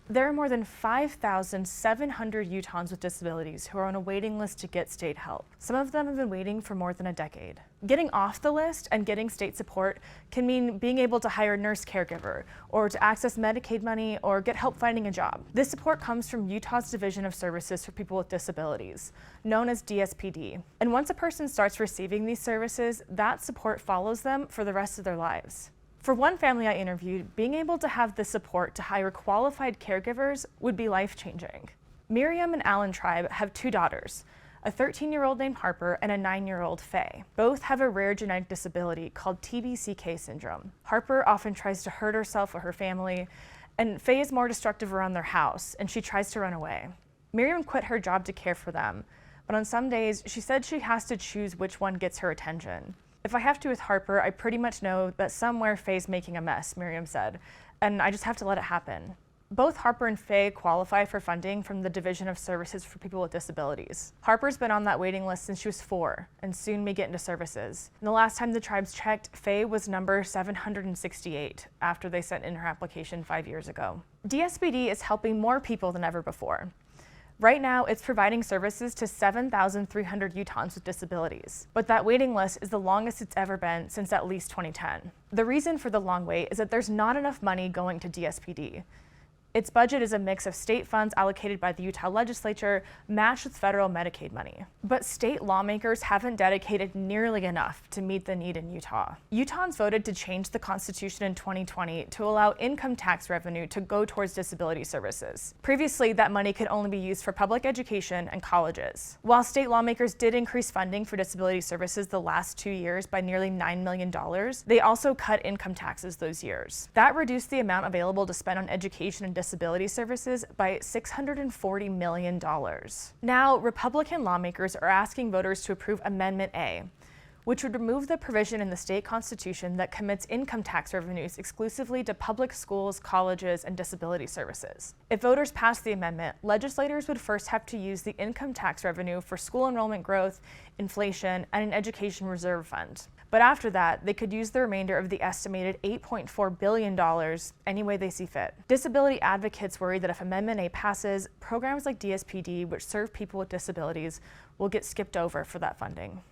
There are more than 5,700 Utahns with disabilities who are on a waiting list to get state help. Some of them have been waiting for more than a decade. Getting off the list and getting state support can mean being able to hire a nurse caregiver, or to access Medicaid money, or get help finding a job. This support comes from Utah's Division of Services for People with Disabilities, known as DSPD. And once a person starts receiving these services, that support follows them for the rest of their lives. For one family I interviewed, being able to have the support to hire qualified caregivers would be life-changing. Miriam and Alan Tribe have two daughters, a 13-year-old named Harper and a 9-year-old Faye. Both have a rare genetic disability called TBCK syndrome. Harper often tries to hurt herself or her family, and Faye is more destructive around their house, and she tries to run away. Miriam quit her job to care for them, but on some days she said she has to choose which one gets her attention. If I have to with Harper, I pretty much know that somewhere Faye's making a mess, Miriam said, and I just have to let it happen. Both Harper and Faye qualify for funding from the Division of Services for People with Disabilities. Harper's been on that waiting list since she was 4, and soon may get into services. And the last time the tribes checked, Faye was number 768 after they sent in her application 5 years ago. DSPD is helping more people than ever before. Right now, it's providing services to 7,300 Utahns with disabilities, but that waiting list is the longest it's ever been since at least 2010. The reason for the long wait is that there's not enough money going to DSPD. Its budget is a mix of state funds allocated by the Utah Legislature matched with federal Medicaid money. But state lawmakers haven't dedicated nearly enough to meet the need in Utah. Utahns voted to change the Constitution in 2020 to allow income tax revenue to go towards disability services. Previously, that money could only be used for public education and colleges. While state lawmakers did increase funding for disability services the last 2 years by nearly $9 million, they also cut income taxes those years. That reduced the amount available to spend on education and disability services by $640 million. Now, Republican lawmakers are asking voters to approve Amendment A, which would remove the provision in the state constitution that commits income tax revenues exclusively to public schools, colleges, and disability services. If voters pass the amendment, legislators would first have to use the income tax revenue for school enrollment growth, inflation, and an education reserve fund. But after that, they could use the remainder of the estimated $8.4 billion any way they see fit. Disability advocates worry that if Amendment A passes, programs like DSPD, which serve people with disabilities, will get skipped over for that funding.